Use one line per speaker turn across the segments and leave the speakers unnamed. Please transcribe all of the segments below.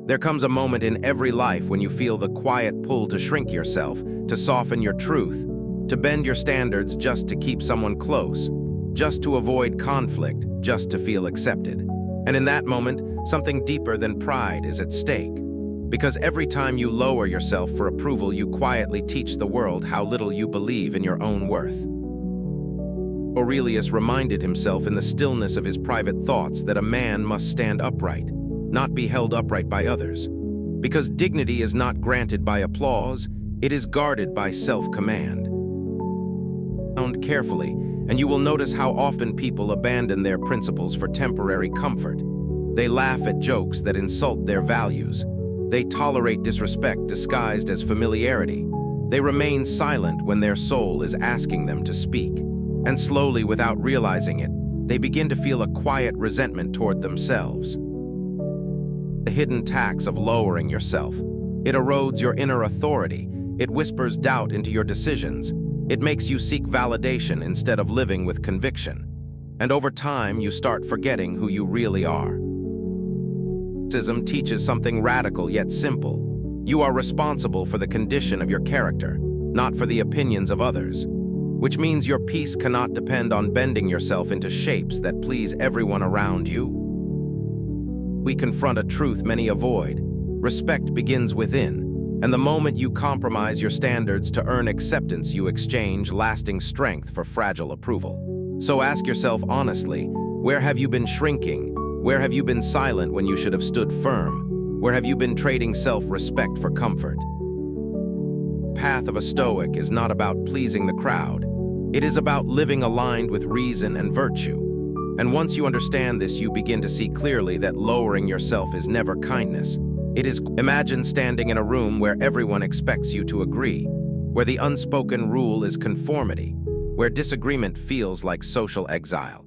There comes a moment in every life when you feel the quiet pull to shrink yourself, to soften your truth, to bend your standards just to keep someone close, just to avoid conflict, just to feel accepted. And in that moment, something deeper than pride is at stake. Because every time you lower yourself for approval, you quietly teach the world how little you believe in your own worth. Aurelius reminded himself in the stillness of his private thoughts that a man must stand upright, not be held upright by others. Because dignity is not granted by applause, it is guarded by self-command. Sound carefully, and you will notice how often people abandon their principles for temporary comfort. They laugh at jokes that insult their values. They tolerate disrespect disguised as familiarity. They remain silent when their soul is asking them to speak. And slowly, without realizing it, they begin to feel a quiet resentment toward themselves. The hidden tax of lowering yourself. It erodes your inner authority. It whispers doubt into your decisions. It makes you seek validation instead of living with conviction. And over time, you start forgetting who you really are. Stoicism teaches something radical yet simple. You are responsible for the condition of your character, not for the opinions of others. Which means your peace cannot depend on bending yourself into shapes that please everyone around you. We confront a truth many avoid. Respect begins within, and the moment you compromise your standards to earn acceptance, you exchange lasting strength for fragile approval. So ask yourself honestly, where have you been shrinking? Where have you been silent when you should have stood firm? Where have you been trading self-respect for comfort? The path of a Stoic is not about pleasing the crowd. It is about living aligned with reason and virtue. And once you understand this, you begin to see clearly that lowering yourself is never kindness. It is. Imagine standing in a room where everyone expects you to agree, where the unspoken rule is conformity, where disagreement feels like social exile.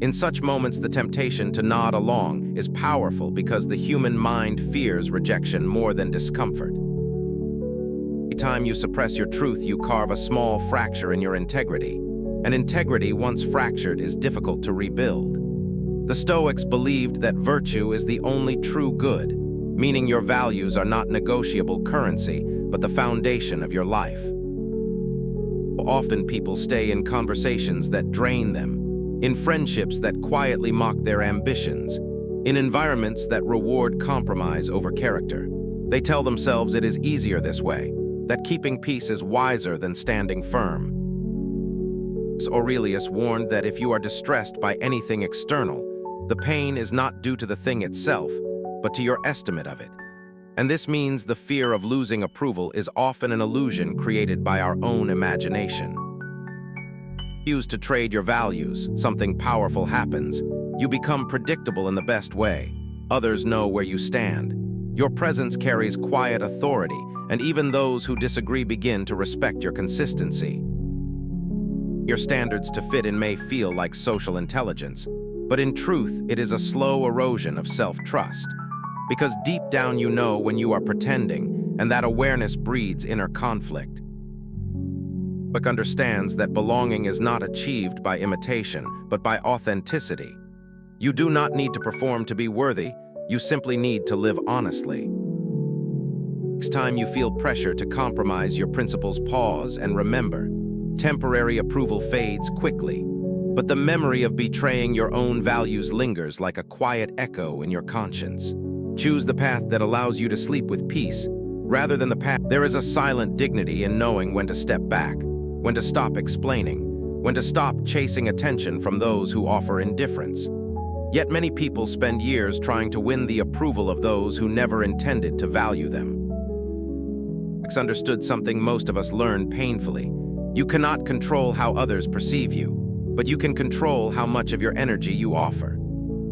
In such moments, the temptation to nod along is powerful because the human mind fears rejection more than discomfort. Every time you suppress your truth, you carve a small fracture in your integrity. And integrity, once fractured, is difficult to rebuild. The Stoics believed that virtue is the only true good, meaning your values are not negotiable currency, but the foundation of your life. Often people stay in conversations that drain them, in friendships that quietly mock their ambitions, in environments that reward compromise over character. They tell themselves it is easier this way, that keeping peace is wiser than standing firm. Aurelius warned that if you are distressed by anything external, the pain is not due to the thing itself, but to your estimate of it. And this means the fear of losing approval is often an illusion created by our own imagination. Refuse to trade your values, something powerful happens. You become predictable in the best way. Others know where you stand. Your presence carries quiet authority, and even those who disagree begin to respect your consistency. Your standards to fit in may feel like social intelligence, but in truth, it is a slow erosion of self-trust. Because deep down you know when you are pretending, and that awareness breeds inner conflict. Stoic understands that belonging is not achieved by imitation, but by authenticity. You do not need to perform to be worthy, you simply need to live honestly. Next time you feel pressure to compromise your principles, pause and remember. Temporary approval fades quickly, but the memory of betraying your own values lingers like a quiet echo in your conscience. Choose the path that allows you to sleep with peace, rather than the path. There is a silent dignity in knowing when to step back, when to stop explaining, when to stop chasing attention from those who offer indifference. Yet many people spend years trying to win the approval of those who never intended to value them. Stoics understood something most of us learn painfully. You cannot control how others perceive you, but you can control how much of your energy you offer.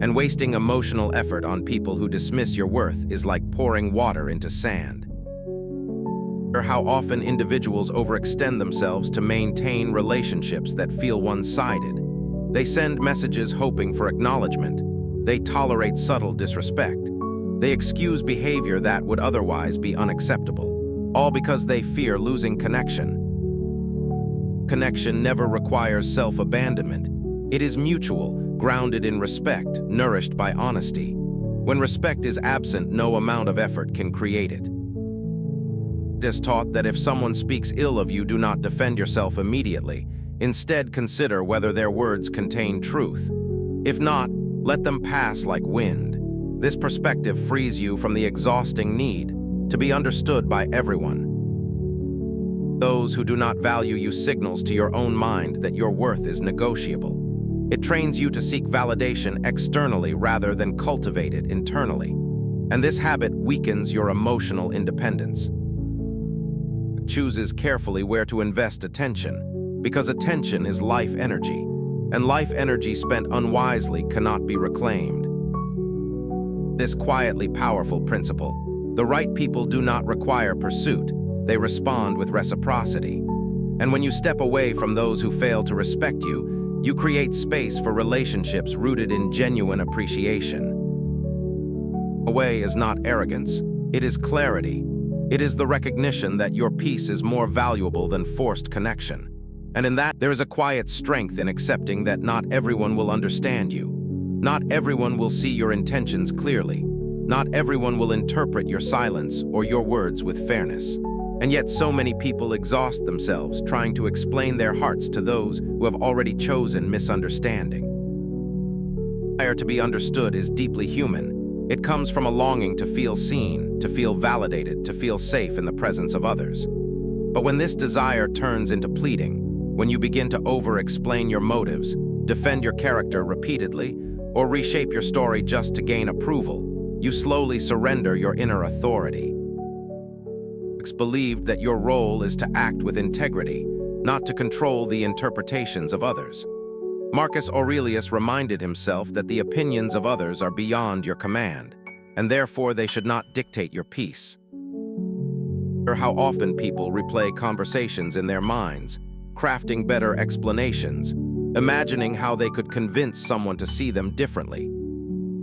And wasting emotional effort on people who dismiss your worth is like pouring water into sand. Or how often individuals overextend themselves to maintain relationships that feel one-sided. They send messages hoping for acknowledgement. They tolerate subtle disrespect. They excuse behavior that would otherwise be unacceptable, all because they fear losing connection. Connection never requires self-abandonment. It is mutual, grounded in respect, nourished by honesty. When respect is absent, no amount of effort can create it. It is taught that if someone speaks ill of you, do not defend yourself immediately. Instead, consider whether their words contain truth. If not, let them pass like wind. This perspective frees you from the exhausting need to be understood by everyone. Those who do not value you signals to your own mind that your worth is negotiable. It trains you to seek validation externally rather than cultivate it internally. And this habit weakens your emotional independence. Chooses carefully where to invest attention, because attention is life energy, and life energy spent unwisely cannot be reclaimed. This quietly powerful principle: the right people do not require pursuit, they respond with reciprocity. And when you step away from those who fail to respect you, you create space for relationships rooted in genuine appreciation. Away is not arrogance, it is clarity. It is the recognition that your peace is more valuable than forced connection. And in that, there is a quiet strength in accepting that not everyone will understand you. Not everyone will see your intentions clearly. Not everyone will interpret your silence or your words with fairness. And yet so many people exhaust themselves trying to explain their hearts to those who have already chosen misunderstanding. The desire to be understood is deeply human. It comes from a longing to feel seen, to feel validated, to feel safe in the presence of others. But when this desire turns into pleading, when you begin to over-explain your motives, defend your character repeatedly, or reshape your story just to gain approval, you slowly surrender your inner authority. Stoics believed that your role is to act with integrity, not to control the interpretations of others. Marcus Aurelius reminded himself that the opinions of others are beyond your command, and therefore they should not dictate your peace. How often people replay conversations in their minds, crafting better explanations, imagining how they could convince someone to see them differently.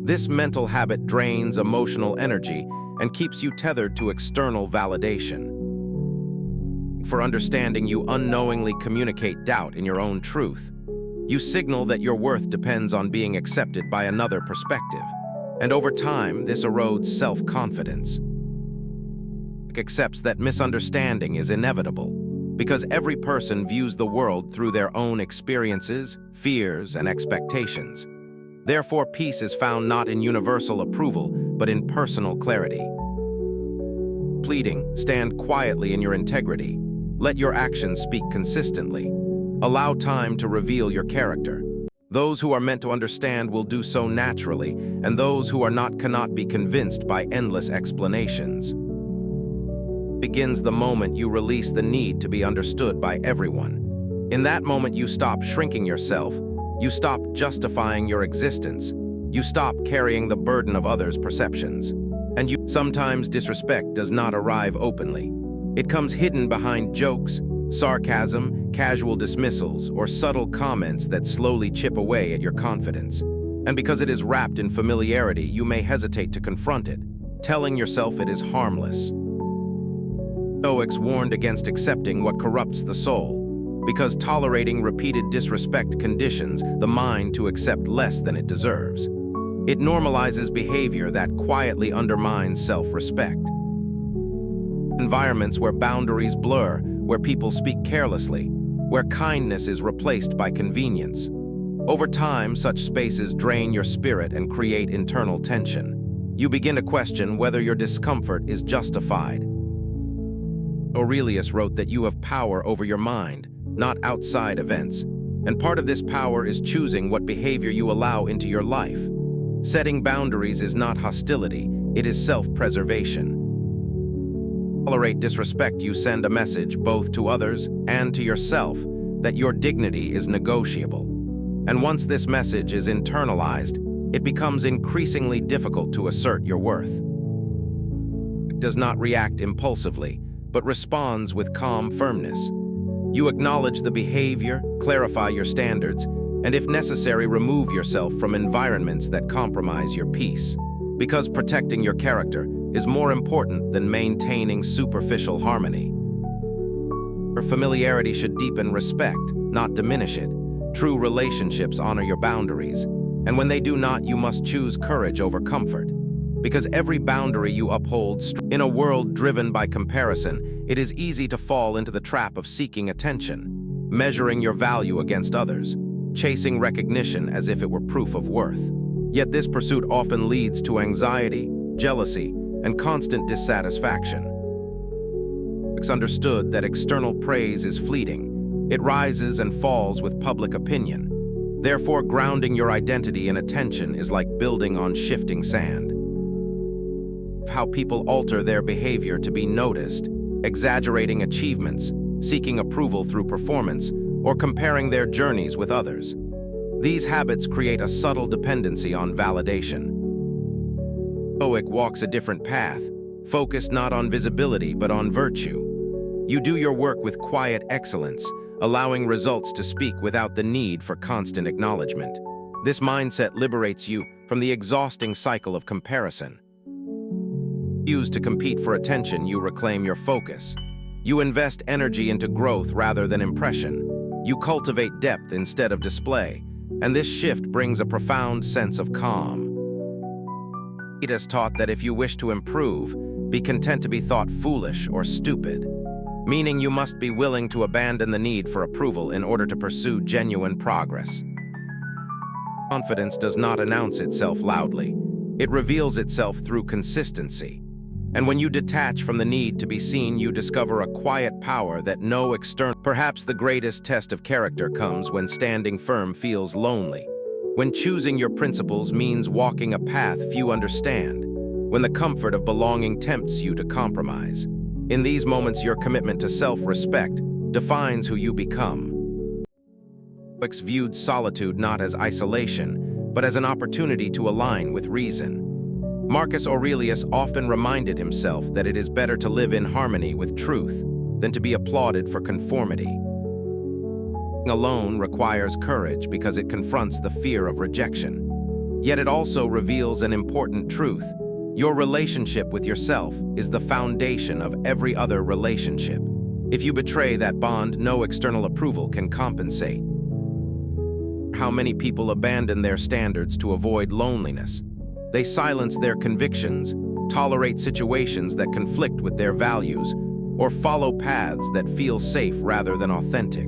This mental habit drains emotional energy and keeps you tethered to external validation. For understanding, you unknowingly communicate doubt in your own truth. You signal that your worth depends on being accepted by another perspective, and over time, this erodes self-confidence. Accepts that misunderstanding is inevitable, because every person views the world through their own experiences, fears, and expectations. Therefore, peace is found not in universal approval, but in personal clarity. Pleading, stand quietly in your integrity. Let your actions speak consistently. Allow time to reveal your character. Those who are meant to understand will do so naturally, and those who are not cannot be convinced by endless explanations. Begins the moment you release the need to be understood by everyone. In that moment, you stop shrinking yourself, you stop justifying your existence, you stop carrying the burden of others' perceptions. And sometimes disrespect does not arrive openly. It comes hidden behind jokes, sarcasm, casual dismissals, or subtle comments that slowly chip away at your confidence. And because it is wrapped in familiarity, you may hesitate to confront it, telling yourself it is harmless. Stoics warned against accepting what corrupts the soul, because tolerating repeated disrespect conditions the mind to accept less than it deserves. It normalizes behavior that quietly undermines self-respect. Environments where boundaries blur, where people speak carelessly, where kindness is replaced by convenience. Over time, such spaces drain your spirit and create internal tension. You begin to question whether your discomfort is justified. Aurelius wrote that you have power over your mind, not outside events, and part of this power is choosing what behavior you allow into your life. Setting boundaries is not hostility, it is self-preservation. Tolerate disrespect, you send a message both to others and to yourself that your dignity is negotiable. And once this message is internalized, it becomes increasingly difficult to assert your worth. It does not react impulsively, but responds with calm firmness. You acknowledge the behavior, clarify your standards, and if necessary, remove yourself from environments that compromise your peace. Because protecting your character is more important than maintaining superficial harmony. Your familiarity should deepen respect, not diminish it. True relationships honor your boundaries, and when they do not, you must choose courage over comfort. Because every boundary you uphold, in a world driven by comparison, it is easy to fall into the trap of seeking attention, measuring your value against others, chasing recognition as if it were proof of worth. Yet this pursuit often leads to anxiety, jealousy, and constant dissatisfaction. It's understood that external praise is fleeting. It rises and falls with public opinion. Therefore, grounding your identity in attention is like building on shifting sand. How people alter their behavior to be noticed, exaggerating achievements, seeking approval through performance, or comparing their journeys with others. These habits create a subtle dependency on validation. Stoic walks a different path, focused not on visibility but on virtue. You do your work with quiet excellence, allowing results to speak without the need for constant acknowledgement. This mindset liberates you from the exhausting cycle of comparison. Used to compete for attention, you reclaim your focus. You invest energy into growth rather than impression. You cultivate depth instead of display, and this shift brings a profound sense of calm. It has taught that if you wish to improve, be content to be thought foolish or stupid, meaning you must be willing to abandon the need for approval in order to pursue genuine progress. Confidence does not announce itself loudly. It reveals itself through consistency. And when you detach from the need to be seen, you discover a quiet power that no external. Perhaps the greatest test of character comes when standing firm feels lonely, when choosing your principles means walking a path few understand, when the comfort of belonging tempts you to compromise. In these moments, your commitment to self-respect defines who you become. Stoics viewed solitude not as isolation, but as an opportunity to align with reason. Marcus Aurelius often reminded himself that it is better to live in harmony with truth than to be applauded for conformity. Alone requires courage because it confronts the fear of rejection. Yet it also reveals an important truth. Your relationship with yourself is the foundation of every other relationship. If you betray that bond, no external approval can compensate. How many people abandon their standards to avoid loneliness? They silence their convictions, tolerate situations that conflict with their values, or follow paths that feel safe rather than authentic.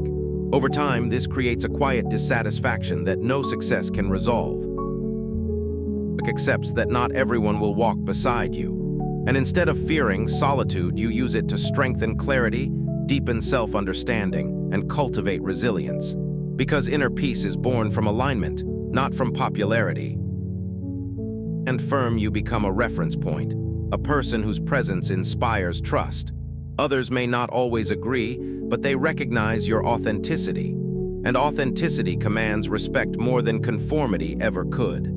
Over time, this creates a quiet dissatisfaction that no success can resolve. Stoic accepts that not everyone will walk beside you, and instead of fearing solitude, you use it to strengthen clarity, deepen self-understanding, and cultivate resilience. Because inner peace is born from alignment, not from popularity. And firm, you become a reference point, a person whose presence inspires trust. Others may not always agree, but they recognize your authenticity, and authenticity commands respect more than conformity ever could.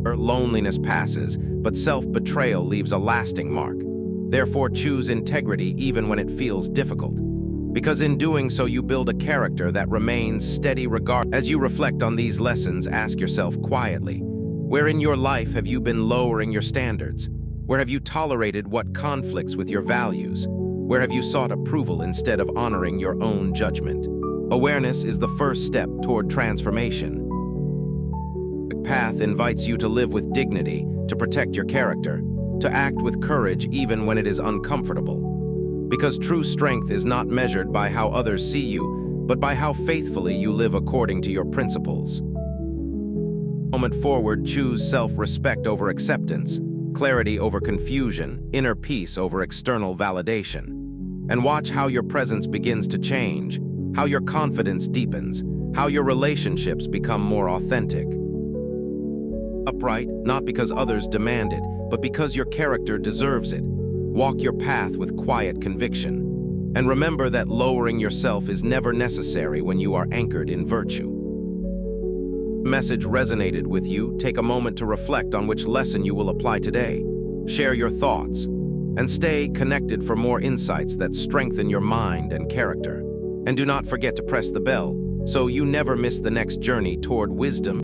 Loneliness passes, but self-betrayal leaves a lasting mark. Therefore, choose integrity even when it feels difficult, because in doing so you build a character that remains steady As you reflect on these lessons, ask yourself quietly, where in your life have you been lowering your standards? Where have you tolerated what conflicts with your values? Where have you sought approval instead of honoring your own judgment? Awareness is the first step toward transformation. The path invites you to live with dignity, to protect your character, to act with courage even when it is uncomfortable. Because true strength is not measured by how others see you, but by how faithfully you live according to your principles. Moment forward, choose self-respect over acceptance, clarity over confusion, inner peace over external validation. And watch how your presence begins to change, how your confidence deepens, how your relationships become more authentic. Upright, not because others demand it, but because your character deserves it. Walk your path with quiet conviction. And remember that lowering yourself is never necessary when you are anchored in virtue. Message resonated with you, take a moment to reflect on which lesson you will apply today. Share your thoughts, and stay connected for more insights that strengthen your mind and character. And do not forget to press the bell, so you never miss the next journey toward wisdom.